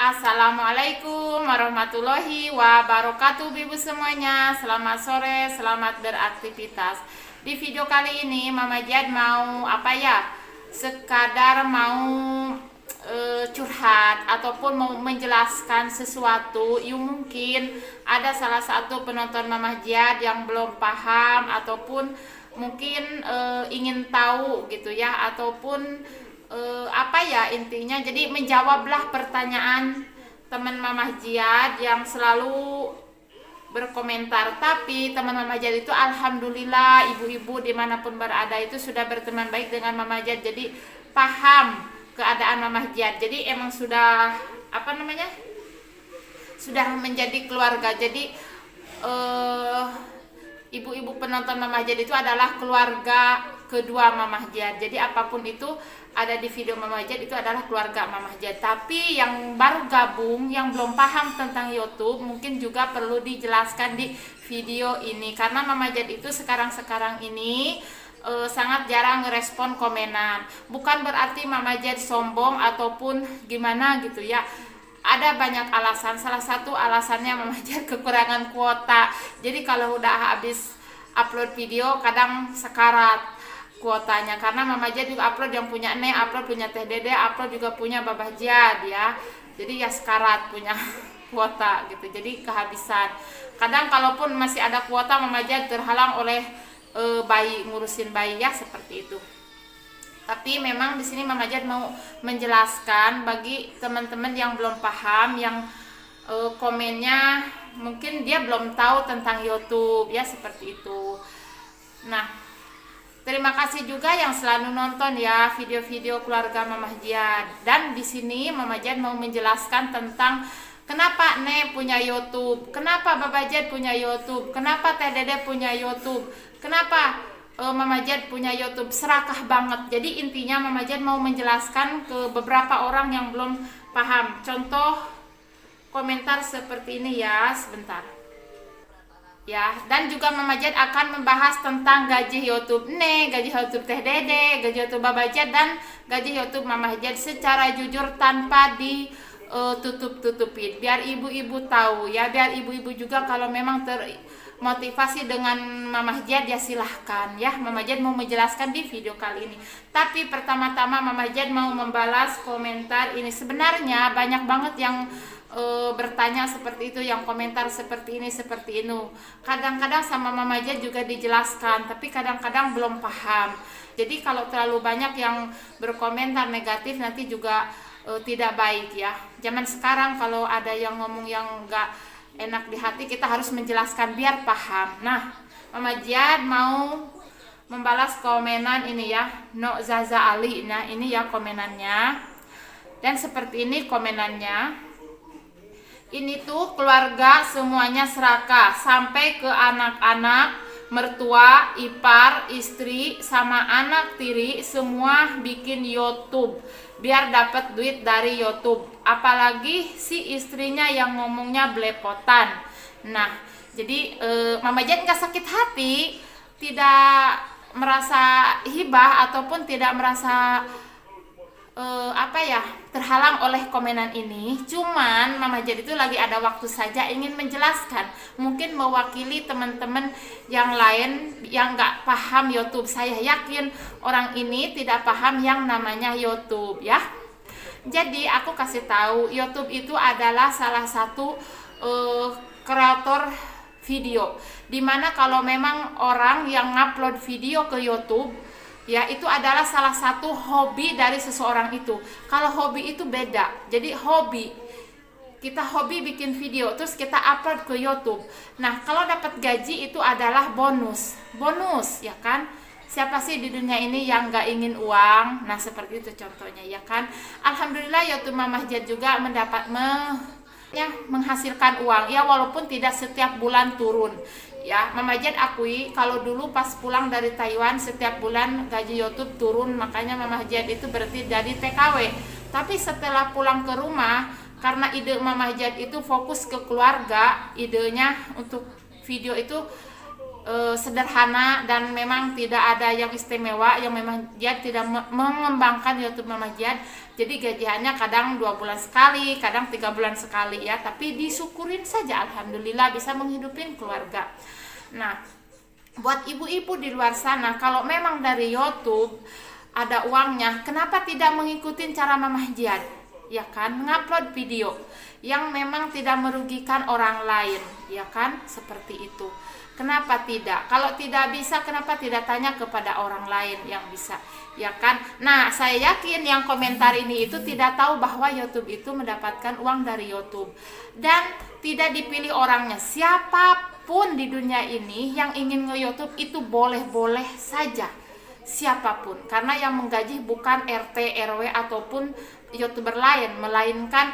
Assalamualaikum warahmatullahi wabarakatuh ibu semuanya. Selamat sore, selamat beraktivitas. Di video kali ini Mama Jad mau sekadar mau curhat ataupun mau menjelaskan sesuatu yang mungkin ada salah satu penonton Mama Jad yang belum paham ataupun mungkin ingin tahu gitu ya, ataupun intinya jadi menjawablah pertanyaan teman Mama Jad yang selalu berkomentar. Tapi teman Mama Jad itu alhamdulillah ibu-ibu dimanapun berada itu sudah berteman baik dengan Mama Jad, jadi paham keadaan Mama Jad, jadi emang sudah sudah menjadi keluarga. Jadi ibu-ibu penonton Mama Jad itu adalah keluarga kedua Mama Jad. Jadi apapun itu ada di video Mama Jad itu adalah keluarga Mama Jad. Tapi yang baru gabung, yang belum paham tentang YouTube, mungkin juga perlu dijelaskan di video ini. Karena Mama Jad itu sekarang ini sangat jarang ngerespon komenan. Bukan berarti Mama Jad sombong ataupun gimana gitu ya. Ada banyak alasan. Salah satu alasannya Mama Jad kekurangan kuota. Jadi kalau udah habis upload video kadang sekarat kuotanya, karena Mama Jad juga upload yang punya upload punya Teh Dede, upload juga punya Babah Jad ya. Jadi ya sekarat punya kuota gitu. Jadi kehabisan. Kadang kalaupun masih ada kuota Mama Jad terhalang oleh bayi, ngurusin bayi ya, seperti itu. Tapi memang di sini Mama Jad mau menjelaskan bagi teman-teman yang belum paham, yang komennya mungkin dia belum tahu tentang YouTube ya, seperti itu. Nah, terima kasih juga yang selalu nonton ya video-video keluarga Mama Jad. Dan di sini Mama Jad mau menjelaskan tentang kenapa Nek punya YouTube, kenapa Babah Jad punya YouTube, kenapa Teh Dede punya YouTube, kenapa Mama Jad punya YouTube. Serakah banget. Jadi intinya Mama Jad mau menjelaskan ke beberapa orang yang belum paham. Contoh komentar seperti ini ya, sebentar. Ya, dan juga Mama Jad akan membahas tentang gaji YouTube gaji YouTube Teh Dede, gaji YouTube Babah Jad, dan gaji YouTube Mama Jad secara jujur tanpa ditutup-tutupin. Biar ibu-ibu tahu ya, biar ibu-ibu juga kalau memang termotivasi dengan Mama Jad ya silahkan ya. Mama Jad mau menjelaskan di video kali ini. Tapi pertama-tama Mama Jad mau membalas komentar ini. Sebenarnya banyak banget yang bertanya seperti itu, yang komentar seperti ini seperti itu. Kadang-kadang sama Mama Jad juga dijelaskan, tapi kadang-kadang belum paham. Jadi kalau terlalu banyak yang berkomentar negatif nanti juga tidak baik ya. Zaman sekarang kalau ada yang ngomong yang enggak enak di hati, kita harus menjelaskan biar paham. Nah, Mama Jad mau membalas komenan ini ya, No Zaza Ali. Nah, ini ya komenannya. Dan seperti ini komenannya. Ini tuh keluarga semuanya serakah, sampai ke anak-anak, mertua, ipar, istri, sama anak tiri semua bikin YouTube biar dapat duit dari YouTube. Apalagi si istrinya yang ngomongnya belepotan. Nah, jadi Mama Jad nggak sakit hati, tidak merasa hibah ataupun tidak merasa terhalang oleh komenan ini. Cuman Mama Jad itu lagi ada waktu saja ingin menjelaskan, mungkin mewakili teman-teman yang lain yang nggak paham YouTube. Saya yakin orang ini tidak paham yang namanya YouTube ya. Jadi aku kasih tahu, YouTube itu adalah salah satu kreator video, dimana kalau memang orang yang ngupload video ke YouTube ya, itu adalah salah satu hobi dari seseorang itu. Kalau hobi itu beda. Jadi kita hobi bikin video terus kita upload ke YouTube. Nah, kalau dapat gaji itu adalah bonus ya kan. Siapa sih di dunia ini yang gak ingin uang? Nah, seperti itu contohnya ya kan. Alhamdulillah YouTube Mama Jad juga menghasilkan uang ya, walaupun tidak setiap bulan turun ya. Mama Jad akui kalau dulu pas pulang dari Taiwan setiap bulan gaji YouTube turun, makanya Mama Jad itu berhenti jadi TKW. Tapi setelah pulang ke rumah, karena ide Mama Jad itu fokus ke keluarga, idenya untuk video itu sederhana dan memang tidak ada yang istimewa, yang memang dia tidak mengembangkan YouTube Mama Jihad. Jadi gajiannya kadang 2 bulan sekali, kadang 3 bulan sekali ya, tapi disyukurin saja, alhamdulillah bisa menghidupin keluarga. Nah, buat ibu-ibu di luar sana, kalau memang dari YouTube ada uangnya, kenapa tidak mengikuti cara Mama Jihad? Ya kan, ngupload video yang memang tidak merugikan orang lain, ya kan, seperti itu. Kenapa tidak? Kalau tidak bisa, kenapa tidak tanya kepada orang lain yang bisa, ya kan? Nah, saya yakin yang komentar ini itu tidak tahu bahwa YouTube itu mendapatkan uang dari YouTube, dan tidak dipilih orangnya. Siapapun di dunia ini yang ingin nge-YouTube itu boleh-boleh saja, siapapun, karena yang menggaji bukan RT, RW ataupun YouTuber lain, melainkan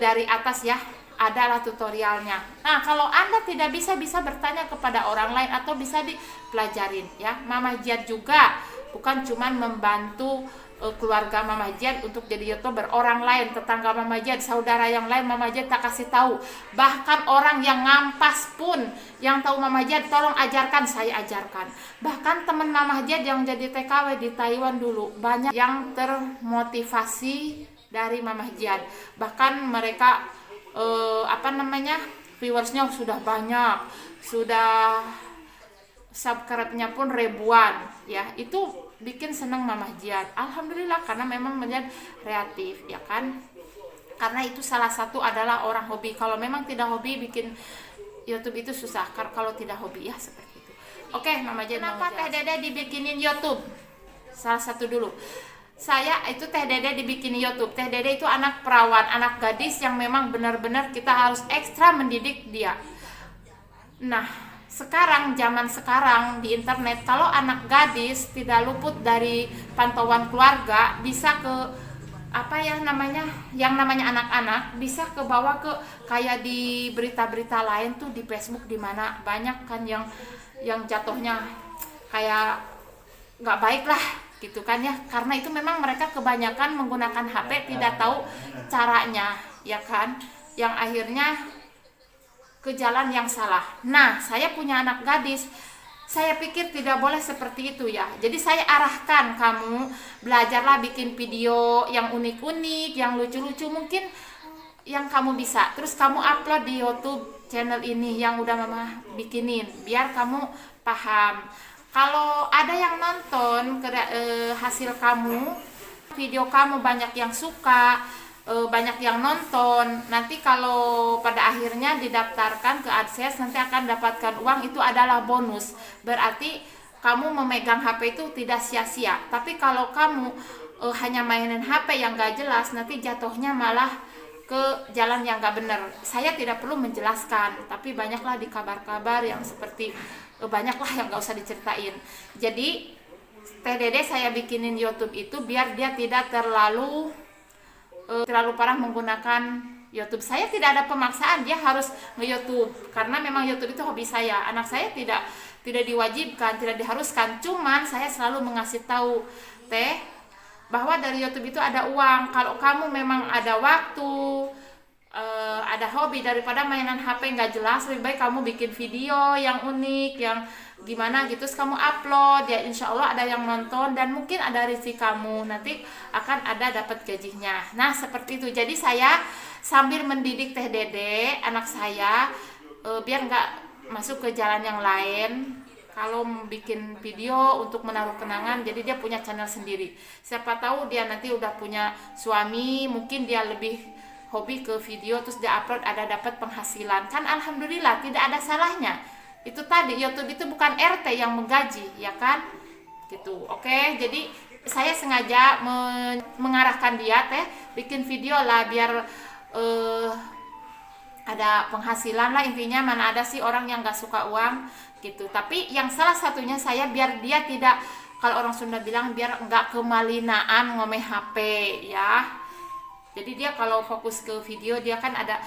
dari atas ya, adalah tutorialnya. Nah, kalau Anda tidak bisa bertanya kepada orang lain atau bisa dipelajarin ya. Mama Jihad juga bukan cuman membantu keluarga Mama Jihad untuk jadi YouTuber. Orang lain, tetangga Mama Jihad, saudara yang lain Mama Jihad tak kasih tahu. Bahkan orang yang ngampas pun yang tahu Mama Jihad, tolong ajarkan, saya ajarkan. Bahkan teman Mama Jihad yang jadi TKW di Taiwan dulu, banyak yang termotivasi dari Mama Jihad. Bahkan mereka viewersnya sudah banyak, sudah subscribe-nya pun ribuan ya. Itu bikin senang Mama Jihad, alhamdulillah, karena memang menjadi kreatif ya kan. Karena itu salah satu adalah orang hobi. Kalau memang tidak hobi, bikin YouTube itu susah kalau tidak hobi ya, seperti itu. Oke, Mama Jihad, kenapa Teh Dede dibikinin YouTube? Salah satu dulu, saya itu Teh Dede dibikin YouTube. Teh Dede itu anak perawan, anak gadis yang memang benar-benar kita harus ekstra mendidik dia. Nah, zaman sekarang di internet, kalau anak gadis tidak luput dari pantauan keluarga, bisa ke yang namanya anak-anak, bisa ke bawah ke kayak di berita-berita lain tuh, di Facebook, di mana banyak kan yang jatuhnya kayak nggak baik lah gitu kan ya. Karena itu memang mereka kebanyakan menggunakan HP, tidak tahu caranya ya kan, yang akhirnya ke jalan yang salah. Nah, saya punya anak gadis, saya pikir tidak boleh seperti itu ya. Jadi saya arahkan, kamu belajarlah bikin video yang unik-unik, yang lucu-lucu mungkin yang kamu bisa, terus kamu upload di YouTube channel ini yang udah Mama bikinin, biar kamu paham. Kalau ada yang nonton hasil kamu, video kamu banyak yang suka, banyak yang nonton, nanti kalau pada akhirnya didaftarkan ke AdSense, nanti akan dapatkan uang, itu adalah bonus. Berarti kamu memegang HP itu tidak sia-sia. Tapi kalau kamu hanya mainin HP yang gak jelas, nanti jatuhnya malah ke jalan yang gak benar. Saya tidak perlu menjelaskan, tapi banyaklah di kabar-kabar yang seperti banyaklah yang gak usah diceritain. Jadi Teh Dede saya bikinin YouTube itu biar dia tidak terlalu parah menggunakan YouTube. Saya tidak ada pemaksaan dia harus nge-YouTube, karena memang YouTube itu hobi saya. Anak saya tidak diwajibkan, tidak diharuskan, cuman saya selalu mengasih tahu Teh bahwa dari YouTube itu ada uang. Kalau kamu memang ada waktu, ada hobi, daripada mainan HP nggak jelas, lebih baik kamu bikin video yang unik, yang gimana gitu, terus kamu upload ya, insya Allah ada yang nonton dan mungkin ada rezeki kamu, nanti akan ada dapat gajinya. Nah, seperti itu. Jadi saya sambil mendidik Teh Dede, anak saya, biar nggak masuk ke jalan yang lain. Kalau bikin video untuk menaruh kenangan, jadi dia punya channel sendiri. Siapa tahu dia nanti udah punya suami, mungkin dia lebih hobi ke video, terus dia upload, ada dapat penghasilan, kan alhamdulillah, tidak ada salahnya. Itu tadi, YouTube itu bukan RT yang menggaji ya kan gitu. Oke, jadi saya sengaja mengarahkan dia, Teh bikin video lah biar ada penghasilan lah, intinya. Mana ada sih orang yang gak suka uang gitu. Tapi yang salah satunya saya biar dia tidak, kalau orang Sunda bilang, biar nggak kemalinaan ngomeh HP ya. Jadi dia kalau fokus ke video, dia kan ada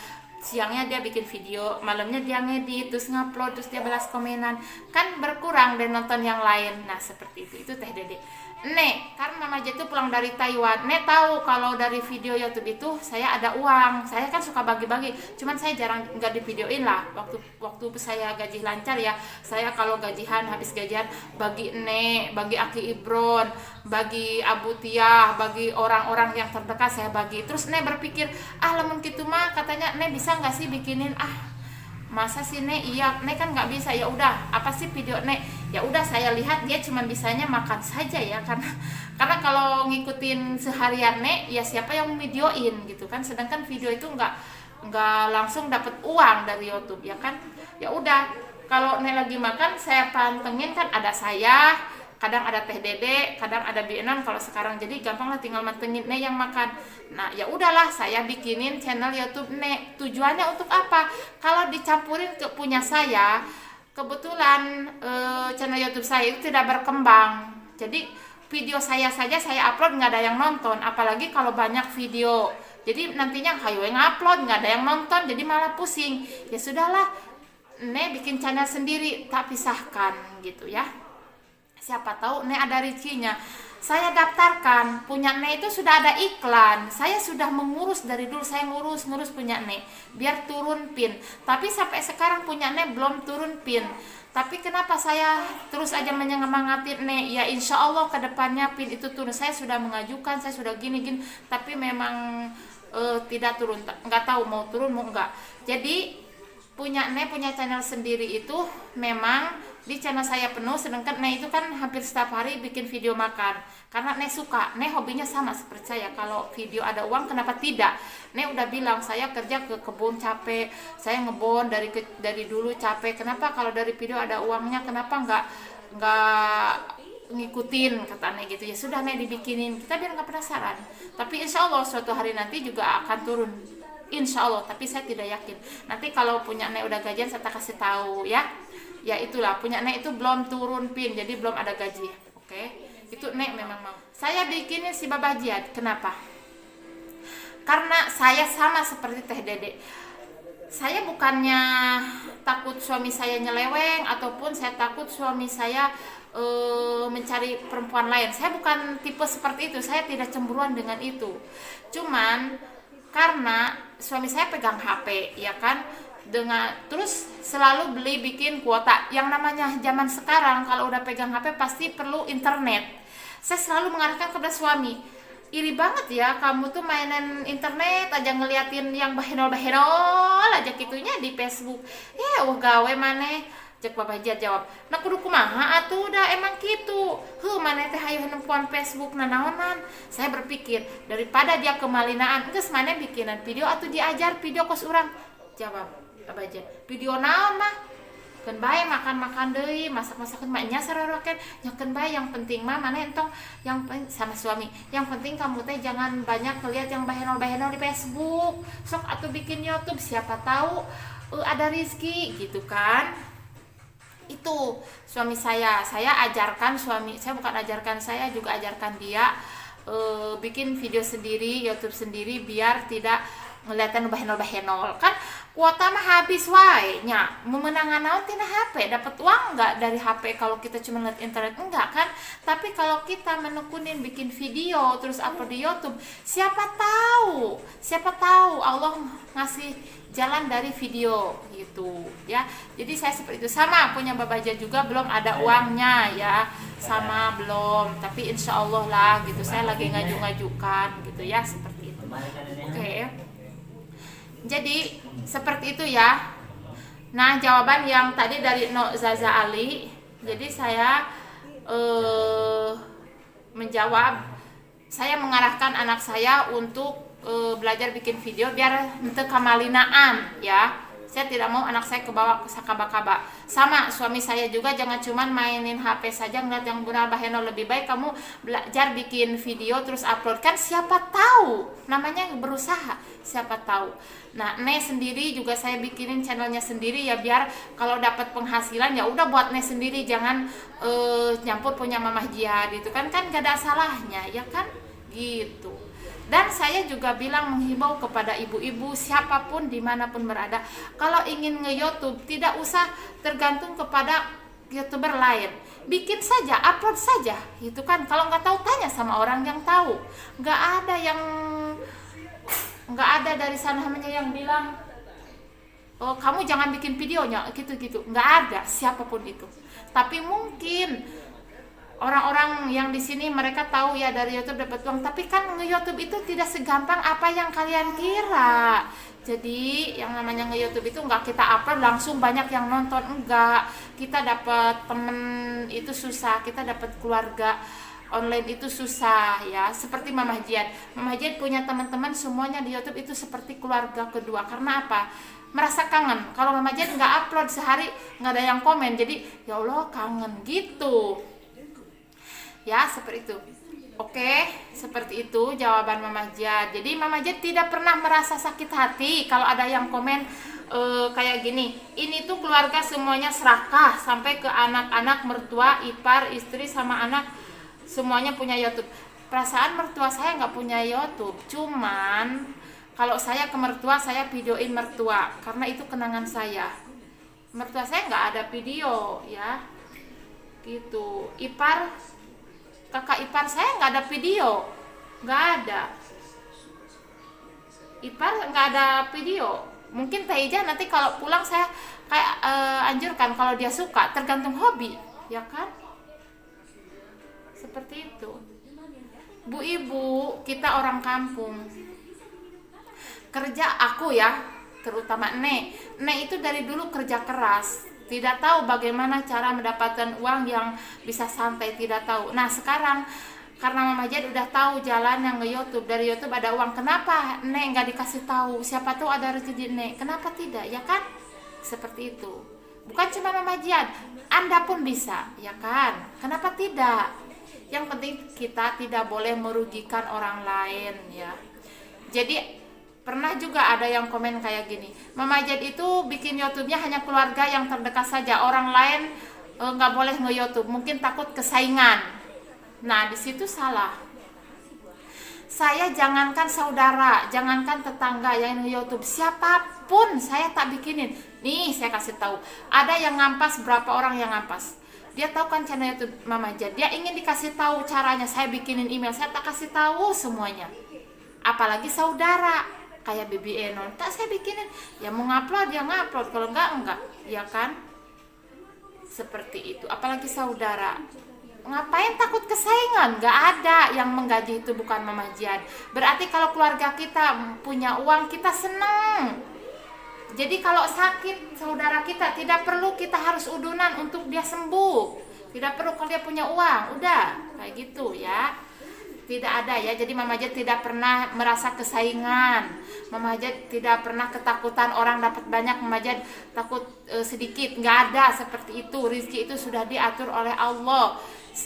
siangnya dia bikin video, malamnya dia ngedit, terus ngupload, terus dia balas komenan, kan berkurang dan nonton yang lain. Nah seperti itu Teh Dede. Nek, karena Mama J itu pulang dari Taiwan, Nek tahu kalau dari video YouTube itu saya ada uang, saya kan suka bagi-bagi, cuman saya jarang nggak di videoin lah. Waktu saya gaji lancar ya, saya kalau gajian habis gajian bagi Nek, bagi Aki Ibron, bagi Abu Tiah, bagi orang-orang yang terdekat saya bagi. Terus Nek berpikir, lamun gitu mah katanya Nek bisa nggak sih bikinin masa sih Nek, iya Nek kan nggak bisa. Ya udah, apa sih video Nek? Ya udah, saya lihat dia cuma bisanya makan saja ya, karena kalau ngikutin seharian Nek ya siapa yang videoin gitu kan, sedangkan video itu nggak langsung dapat uang dari YouTube ya kan. Ya udah, kalau Nek lagi makan saya pantengin kan, ada saya, kadang ada Teh Dede, kadang ada Bienon kalau sekarang, jadi gampang lah tinggal mantengin Nek yang makan. Nah ya udahlah, saya bikinin channel YouTube Nek. Tujuannya untuk apa? Kalau dicampurin ke punya saya, kebetulan channel YouTube saya itu tidak berkembang, jadi video saya saja saya upload nggak ada yang nonton, apalagi kalau banyak video. Jadi nantinya hayo yang upload nggak ada yang nonton, jadi malah pusing. Ya sudahlah, Nek bikin channel sendiri tak pisahkan gitu ya. Siapa tahu Nek ada rezekinya. Saya daftarkan, punya Nek itu sudah ada iklan. Saya sudah mengurus dari dulu, saya ngurus punya Nek biar turun pin. Tapi sampai sekarang punya Nek belum turun pin. Tapi kenapa saya terus aja menyemangatin Nek? Ya insya Allah kedepannya pin itu turun. Saya sudah mengajukan, saya sudah gini, tapi memang tidak turun. Nggak tahu mau turun mau enggak. Jadi punya Nek punya channel sendiri itu memang di channel saya penuh, sedangkan Nek itu kan hampir setiap hari bikin video makan, karena Nek suka. Nek hobinya sama seperti saya, kalau video ada uang kenapa tidak. Nek udah bilang saya kerja ke kebun capek, saya ngebon dari dulu capek, kenapa kalau dari video ada uangnya kenapa nggak ngikutin, kata Nek gitu. Ya sudah Nek dibikinin, kita biar nggak penasaran. Tapi insya Allah suatu hari nanti juga akan turun, insya Allah, tapi saya tidak yakin. Nanti kalau punya Nek udah gajian saya kasih tahu ya. Ya itulah, punya Nek itu belum turun pin, jadi belum ada gaji. Oke, itu Nek memang mau. Saya bikinin si Babajiat, kenapa? Karena saya sama seperti Teh Dede. Saya bukannya takut suami saya nyeleweng, ataupun saya takut suami saya mencari perempuan lain. Saya bukan tipe seperti itu, saya tidak cemburuan dengan itu. Cuman karena suami saya pegang HP ya kan, terus selalu bikin kuota. Yang namanya zaman sekarang kalau udah pegang HP pasti perlu internet. Saya selalu mengarahkan kepada suami, iri banget ya kamu tuh mainan internet aja, ngeliatin yang bahenol aja gitunya di Facebook. Gawe maneh, cek Babajiat jawab, nah kudu kumaha atuh, udah emang gitu. Maneh teh hayu nempuan Facebook nanaonan. Saya berpikir daripada dia kemalinaan, geus maneh bikinan video atuh diajar video kos urang. Jawab Babajiat, video naon mah? Keun bae makan-makan deui, masak-masakeun mah nya sarorokeun, nyakeun bae, yang penting mah maneh entong yang sama suami. Yang penting kamu teh jangan banyak ngeliat yang bahenol-bahenol di Facebook. Sok atuh bikin YouTube, siapa tahu ada rezeki gitu kan. Itu suami saya ajarkan suami saya, bukan ajarkan saya, juga ajarkan dia bikin video sendiri, YouTube sendiri, biar tidak ngeliatan bahenol-bahenol. Kan kuota mah habis wae nya, memenangan naon tina HP, dapat uang enggak dari HP kalau kita cuma lihat internet? Enggak kan. Tapi kalau kita menekunin bikin video terus upload di YouTube, siapa tahu Allah ngasih jalan dari video gitu ya. Jadi saya seperti itu. Sama punya Babajiat juga belum ada uangnya ya, sama belum, tapi insya Allah lah gitu, saya lagi ngaju-ngajukan gitu ya, seperti itu. Oke. Jadi seperti itu ya. Nah, jawaban yang tadi dari Zaza Ali, jadi saya menjawab, saya mengarahkan anak saya untuk belajar bikin video biar henteu kamalinaan ya. Saya tidak mau anak saya kebawa ke sakaba-kaba. Sama suami saya juga, jangan cuman mainin HP saja ngeliat yang benar bahenol. Lebih baik kamu belajar bikin video terus upload, kan siapa tahu, namanya berusaha, siapa tahu. Nah, Nek sendiri juga saya bikinin channelnya sendiri ya, biar kalau dapat penghasilan ya udah buat Nek sendiri, jangan nyampur punya Mamah Jihad itu kan gak ada salahnya ya kan gitu. Dan saya juga bilang menghimbau kepada ibu-ibu siapapun dimanapun berada, kalau ingin nge-YouTube tidak usah tergantung kepada YouTuber lain, bikin saja, upload saja gitu kan. Kalau nggak tahu tanya sama orang yang tahu. Nggak ada dari sana namanya yang bilang, oh kamu jangan bikin videonya gitu-gitu, nggak ada siapapun itu. Tapi mungkin orang-orang yang di sini mereka tahu ya dari YouTube dapat uang, tapi kan nge-YouTube itu tidak segampang apa yang kalian kira. Jadi yang namanya nge-YouTube itu nggak kita upload langsung banyak yang nonton, enggak. Kita dapat temen itu susah, kita dapat keluarga online itu susah ya. Seperti Mamah Jian. Mamah Jian punya teman-teman semuanya di YouTube itu seperti keluarga kedua. Karena apa? Merasa kangen. Kalau Mamah Jian nggak upload sehari nggak ada yang komen, jadi ya Allah kangen gitu. Ya seperti itu. Oke, seperti itu jawaban Mamah Jian. Jadi Mamah Jian tidak pernah merasa sakit hati kalau ada yang komen kayak gini. Ini tuh keluarga semuanya serakah sampai ke anak-anak, mertua, ipar, istri sama anak semuanya punya YouTube. Perasaan mertua saya nggak punya YouTube. Cuman kalau saya ke mertua saya videoin mertua karena itu kenangan saya. Mertua saya nggak ada video ya. Gitu. Kakak ipar saya nggak ada video, nggak ada. Ipar nggak ada video. Mungkin Teh Ija nanti kalau pulang saya kayak anjurkan kalau dia suka, tergantung hobi, ya kan? Seperti itu. Bu ibu, kita orang kampung. Kerja aku ya, terutama Nek itu dari dulu kerja keras. Tidak tahu bagaimana cara mendapatkan uang yang bisa santai, tidak tahu. Nah sekarang karena Mamah Jian udah tahu jalan yang nge-YouTube, dari YouTube ada uang, kenapa Nek nggak dikasih tahu? Siapa tahu ada rezeki Nek, kenapa tidak, ya kan? Seperti itu. Bukan cuma Mamah Jian, Anda pun bisa, ya kan? Kenapa tidak? Yang penting kita tidak boleh merugikan orang lain, ya. Jadi pernah juga ada yang komen kayak gini, Mamah Jian itu bikin YouTube-nya hanya keluarga yang terdekat saja, orang lain nggak boleh nge-YouTube, mungkin takut kesaingan. Nah di situ salah. Saya jangankan saudara, jangankan tetangga yang nge-YouTube, siapapun saya tak bikinin. Nih saya kasih tahu, ada yang ngampas, berapa orang yang ngampas. Dia tahu kan channel YouTube Mamah Jian, dia ingin dikasih tahu caranya, saya bikinin email, saya tak kasih tahu semuanya. Apalagi saudara kayak Bibi Enon, tak saya bikinin, ya mau ngupload ya ngupload, kalau enggak, ya kan? Seperti itu. Apalagi saudara, ngapain takut kesaingan? Nggak ada yang menggaji itu bukan Mamah Jian. Berarti kalau keluarga kita punya uang, kita seneng. Jadi kalau sakit saudara kita, tidak perlu kita harus udunan untuk dia sembuh, tidak perlu kalau dia punya uang, udah kayak gitu ya. Tidak ada ya, jadi Mamah Jian tidak pernah merasa kesaingan. Mamah Jian tidak pernah ketakutan orang dapat banyak, Mamah Jian takut sedikit, nggak ada seperti itu. Rezeki itu sudah diatur oleh Allah.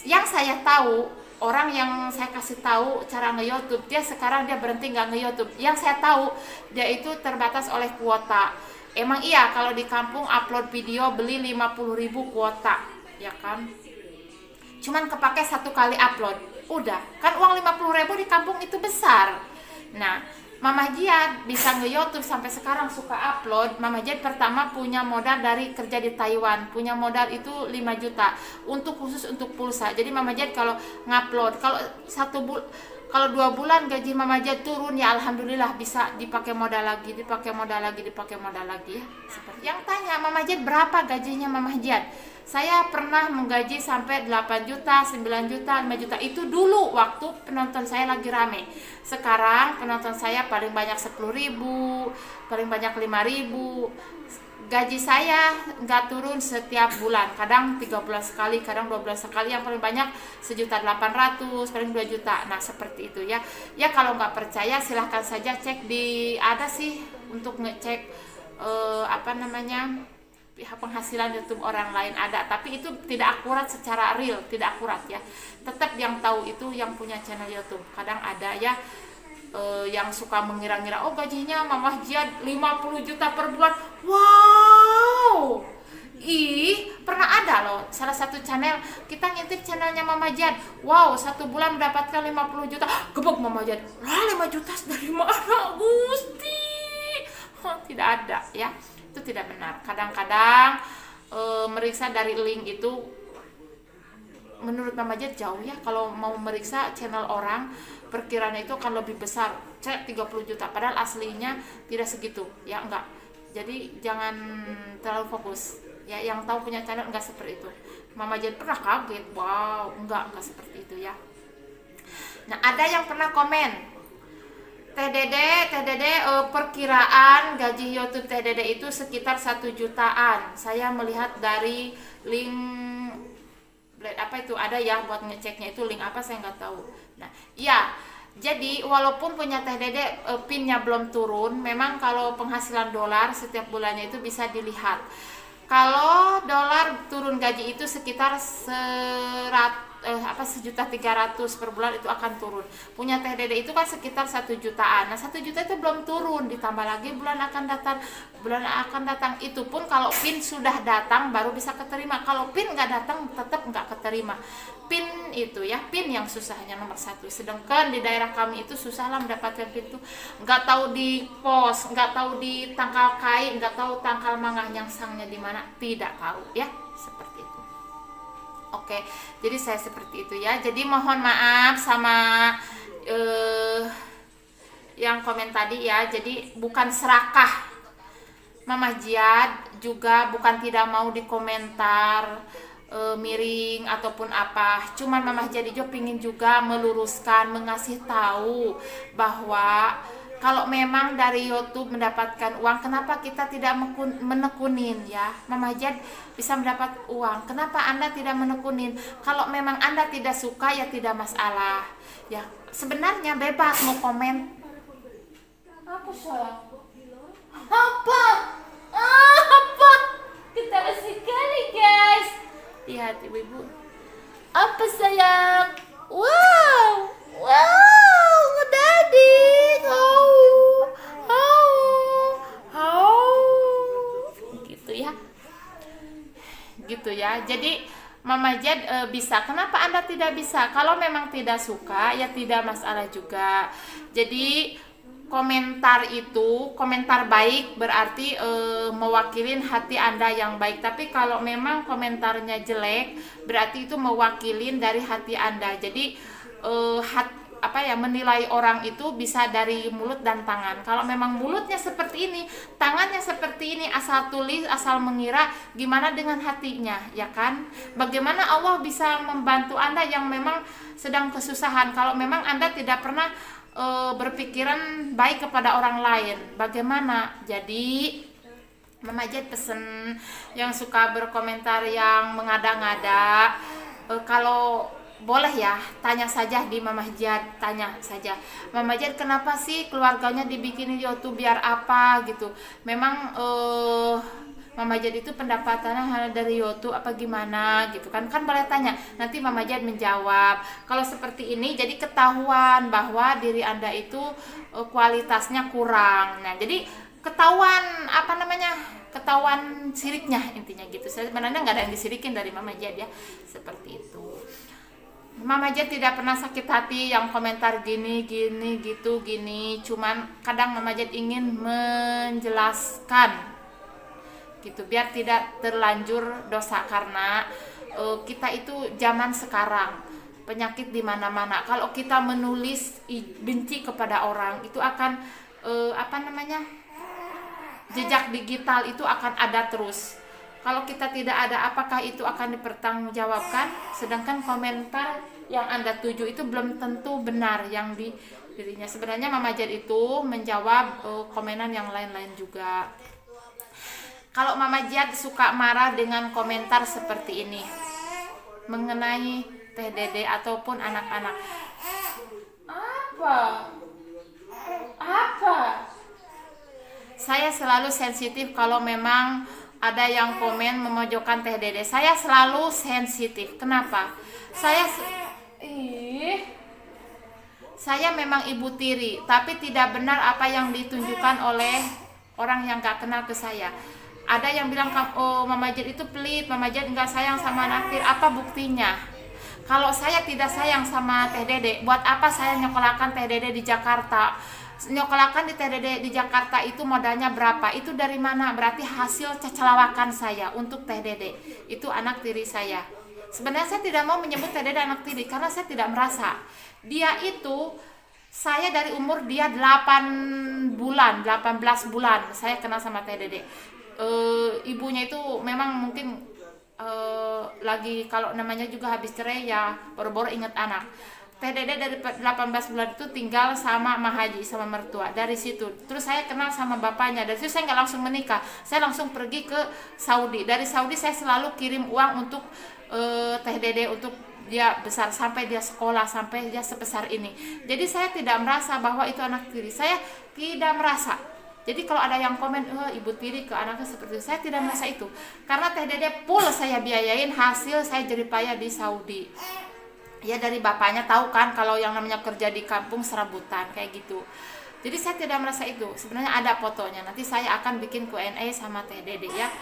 Yang saya tahu, orang yang saya kasih tahu cara nge-YouTube, dia sekarang dia berhenti nggak nge-YouTube. Yang saya tahu, dia itu terbatas oleh kuota. Emang iya kalau di kampung upload video beli 50.000 kuota, ya kan? Cuman kepake satu kali upload, udah kan uang 50.000 di kampung itu besar. Nah Mamah Jian bisa nge-YouTube sampai sekarang suka upload. Mamah Jian pertama punya modal dari kerja di Taiwan, punya modal itu 5 juta untuk khusus untuk pulsa. Jadi Mamah Jian kalau ngupload, kalau 2 bulan gaji Mamah Jian turun, ya alhamdulillah bisa dipakai modal lagi, dipakai modal lagi ya. Seperti yang tanya Mamah Jian berapa gajinya Mamah Jian? Saya pernah menggaji sampai 8 juta, 9 juta, 5 juta. Itu dulu waktu penonton saya lagi rame. Sekarang penonton saya paling banyak 10.000, paling banyak 5.000. Gaji saya nggak turun setiap bulan. Kadang 3 bulan sekali, kadang 2 bulan sekali. Yang paling banyak 1.800.000, paling 2 juta. Nah seperti itu ya. Ya kalau nggak percaya silahkan saja cek di, ada sih untuk ngecek penghasilan YouTube orang lain ada, tapi itu tidak akurat secara real, tidak akurat ya. Tetap yang tahu itu yang punya channel YouTube. Kadang ada ya yang suka mengira-ngira, oh gajinya Mamah Jian 50 juta per bulan. Wow, Pernah ada loh salah satu channel, kita ngintip channelnya Mama Jad. Wow, 1 bulan mendapatkan 50 juta. Gebuk Mama Jad. Lah 5 juta dari mana, Gusti? Tidak ada ya. Itu tidak benar. Kadang-kadang meriksa dari link itu menurut Mama Jad jauh ya. Kalau mau meriksa channel orang, perkiraan itu akan lebih besar. 30 juta padahal aslinya tidak segitu. Ya enggak. Jadi jangan terlalu fokus. Ya, yang tahu punya channel enggak seperti itu. Mama Jad pernah kaget, wow, enggak seperti itu ya. Nah, ada yang pernah komen, Teh Dede, perkiraan gaji YouTube Teh Dede itu sekitar 1 jutaan. Saya melihat dari link apa itu ada ya buat ngeceknya, itu link apa saya nggak tahu. Nah, ya. Jadi walaupun punya Teh Dede pinnya belum turun, memang kalau penghasilan dolar setiap bulannya itu bisa dilihat. Kalau dolar turun gaji itu sekitar 1.300.000 per bulan itu akan turun. Punya Teh Dede itu kan sekitar 1 jutaan. Nah, 1 juta itu belum turun, ditambah lagi bulan akan datang itu pun kalau PIN sudah datang baru bisa keterima. Kalau PIN nggak datang tetap nggak keterima. PIN itu ya, PIN yang susahnya nomor 1. Sedangkan di daerah kami itu susah lah mendapatkan PIN itu. Nggak tahu di pos, nggak tahu di tangkal kai, nggak tahu tangkal mangah nyangsangnya di mana, tidak tahu ya, seperti itu. Oke, jadi saya seperti itu ya. Jadi mohon maaf sama yang komen tadi ya. Jadi bukan serakah Mama Jad, juga bukan tidak mau dikomentar miring ataupun apa. Cuman Mama Jad Jo pingin juga meluruskan, mengasih tahu bahwa kalau memang dari YouTube mendapatkan uang, kenapa kita tidak menekunin ya? Mama Jad bisa mendapat uang, kenapa Anda tidak menekunin? Kalau memang Anda tidak suka ya tidak masalah. Ya, sebenarnya bebas mau komen. Apa sayang? Apa? Apa? Ketawa sekali guys. Lihat ibu-ibu. Apa sayang? Wow. Daddy. Gitu ya. Jadi Mama Jad bisa. Kenapa Anda tidak bisa? Kalau memang tidak suka ya tidak masalah juga. Jadi komentar itu komentar baik berarti mewakilin hati Anda yang baik. Tapi kalau memang komentarnya jelek berarti itu mewakilin dari hati Anda. Jadi menilai orang itu bisa dari mulut dan tangan. Kalau memang mulutnya seperti ini, tangannya seperti ini, asal tulis, asal mengira, gimana dengan hatinya, ya kan? Bagaimana Allah bisa membantu Anda yang memang sedang kesusahan? Kalau memang Anda tidak pernah berpikiran baik kepada orang lain, bagaimana? Jadi Mama Jad pesen yang suka berkomentar yang mengada-ngada, kalau boleh ya, tanya saja di Mama Jad, tanya saja. Mama Jad kenapa sih keluarganya dibikin YouTube biar apa gitu? Memang Mama Jad itu pendapatannya hanya dari YouTube apa gimana gitu kan? Kan boleh tanya. Nanti Mama Jad menjawab. Kalau seperti ini jadi ketahuan bahwa diri Anda itu kualitasnya kurang. Nah, jadi ketahuan ketahuan siriknya intinya gitu. Sebenarnya nggak ada yang disirikin dari Mama Jad ya, seperti itu. Mama Jad tidak pernah sakit hati yang komentar gini gitu. Cuman kadang Mama Jad ingin menjelaskan gitu biar tidak terlanjur dosa, karena kita itu zaman sekarang penyakit di mana-mana. Kalau kita menulis benci kepada orang itu akan jejak digital itu akan ada terus. Kalau kita tidak ada, apakah itu akan dipertanggungjawabkan? Sedangkan komentar yang Anda tuju itu belum tentu benar yang di dirinya. Sebenarnya Mama Jad itu menjawab komenan yang lain-lain juga. Kalau Mama Jad suka marah dengan komentar seperti ini mengenai Teh Dede ataupun anak-anak. Apa? Saya selalu sensitif kalau memang ada yang komen memojokkan Teh Dede. Saya selalu sensitif. Kenapa? Saya memang ibu tiri, tapi tidak benar apa yang ditunjukkan oleh orang yang gak kenal ke saya. Ada yang bilang, oh Mama Jet itu pelit, Mama Jet nggak sayang sama anak tiri. Apa buktinya? Kalau saya tidak sayang sama Teh Dede, buat apa saya nyekolahkan Teh Dede di Jakarta? Nyekolahkan di Teh Dede di Jakarta itu modalnya berapa? Itu dari mana? Berarti hasil cecelawakan saya untuk Teh Dede. Itu anak tiri saya. Sebenarnya saya tidak mau menyebut Teh Dede anak tiri karena saya tidak merasa. Dia itu, saya dari umur dia 8 bulan, 18 bulan saya kenal sama Teh Dede. Ibunya itu memang mungkin lagi, kalau namanya juga habis cerai ya baru-baru inget anak. Teh Dede dari 18 bulan itu tinggal sama Mahaji, sama mertua. Dari situ terus saya kenal sama bapaknya. Dari situ saya nggak langsung menikah, saya langsung pergi ke Saudi. Dari Saudi saya selalu kirim uang untuk Teh Dede untuk dia besar, sampai dia sekolah, sampai dia sebesar ini. Jadi saya tidak merasa bahwa itu anak tiri, saya tidak merasa. Jadi kalau ada yang komen, ibu tiri ke anaknya seperti itu, saya tidak merasa itu. Karena Teh Dede full saya biayain, hasil saya jeripaya di Saudi. Ya dari bapaknya tahu kan kalau yang namanya kerja di kampung serabutan kayak gitu. Jadi saya tidak merasa itu. Sebenarnya ada fotonya. Nanti saya akan bikin Q&A sama Teh Dede ya.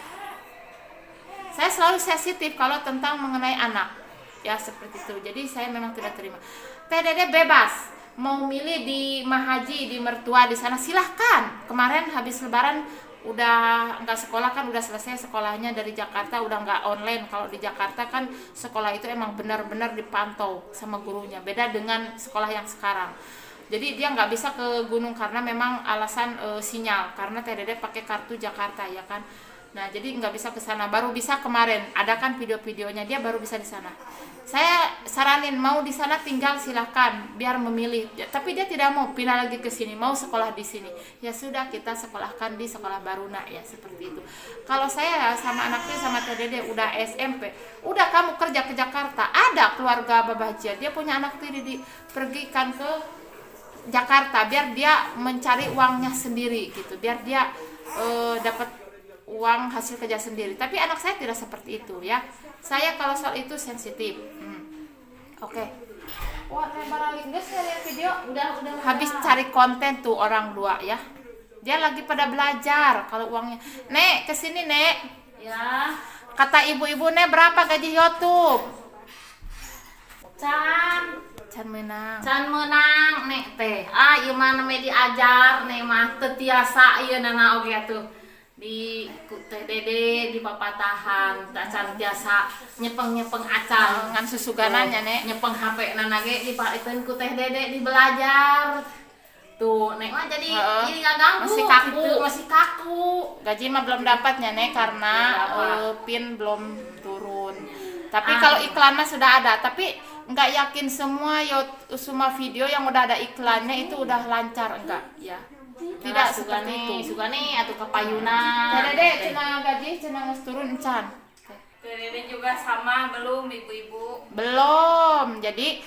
Saya selalu sensitif kalau tentang mengenai anak. Ya seperti itu. Jadi saya memang tidak terima. Teh Dede bebas mau milih di Mahaji, di mertua di sana, silahkan. Kemarin habis lebaran udah nggak sekolah kan, udah selesai sekolahnya dari Jakarta, udah nggak online. Kalau di Jakarta kan sekolah itu emang benar-benar dipantau sama gurunya, beda dengan sekolah yang sekarang. Jadi dia nggak bisa ke gunung karena memang alasan sinyal, karena Teh Dede pakai kartu Jakarta ya kan. Nah jadi nggak bisa ke sana, baru bisa kemarin ada kan video-videonya, dia baru bisa di sana. Saya saranin mau di sana tinggal silahkan, biar memilih. Ya, tapi dia tidak mau pindah lagi ke sini, mau sekolah di sini. Ya sudah, kita sekolahkan di sekolah Baruna ya seperti itu. Kalau saya sama anaknya sama Teh Dede udah SMP, udah kamu kerja ke Jakarta, ada keluarga Babahja, dia punya anak tiri, dipergikan ke Jakarta biar dia mencari uangnya sendiri gitu, biar dia dapat uang hasil kerja sendiri. Tapi anak saya tidak seperti itu ya. Saya kalau soal itu sensitif. Oke. Wah, baralingges saya lihat video udah habis cari konten tuh orang dua ya. Dia lagi pada belajar kalau uangnya. Nek, kesini Nek. Ya. Kata ibu-ibu Nek berapa gaji YouTube? Can menang. Can menang Nek teh. Ieu mah namanya diajar Nek mah teu tiasa ieu nana oge atuh. Di Teh Dede di papatahan tak can biasa nyepeng acan Ngan susuganannya Nek. nyepeng HP nana ge dipaeteun ku Teh Dede di belajar tuh Nek mah jadi nggak ganggu Masih kaku. gitu, masih kaku. Gaji mah belum dapatnya Nek karena PIN belum turun. Tapi kalau iklan mah sudah ada. Tapi nggak yakin semua video yang udah ada iklannya itu udah lancar, enggak ya. Tidak seperti itu. Sugane atuh kapayunan. Teh Dede cenah gaji cenah geus turun encan. Teh Dede juga sama belum ibu-ibu. Belum. Jadi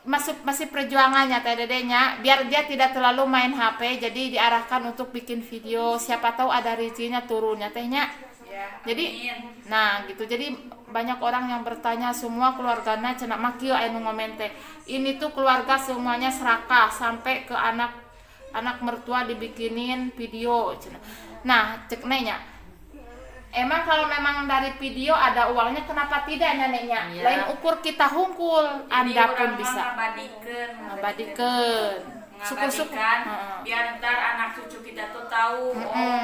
masih perjuangannya Teh Dedenya biar dia tidak terlalu main HP, jadi diarahkan untuk bikin video, siapa tahu ada rezekinya turunnya tehnya. Ya, Jadi amin. nah gitu. Jadi banyak orang yang bertanya, semua keluarganya cenah mah kieu aya nu ngomen teh. Ini tuh keluarga semuanya serakah sampai ke anak mertua dibikinin video cenah. Nah, cek nenya. Emang kalau memang dari video ada uangnya, kenapa tidak neneknya? Iya. Lain ukur kita hungkul, Anda pun bisa ngabadikeun. Syukur-syukur. Ngabadikan, biar ntar anak cucu kita tuh tahu,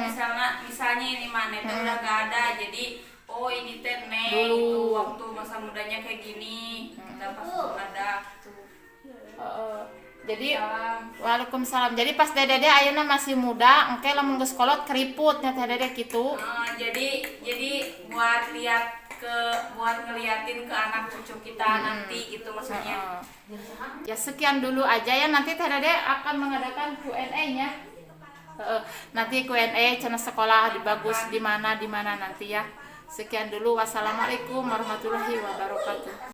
misalnya ini mana teh udah gak ada, jadi ini teh Nek Dulu. itu waktu masa mudanya kayak gini, kita pas ada tuh. Jadi Salam. Waalaikumsalam. Jadi pas Teh Dede ayeuna masih muda, engke lamun geus kolot keriput nya Teh Dede kitu. Jadi buat ngeliatin ke anak cucu kita nanti gitu maksudnya. Ya sekian dulu aja ya, nanti Teh Dede akan mengadakan Q&A-nya. Nanti Q&A cenah sekolah bagus di mana nanti ya. Sekian dulu. Wassalamualaikum warahmatullahi wabarakatuh.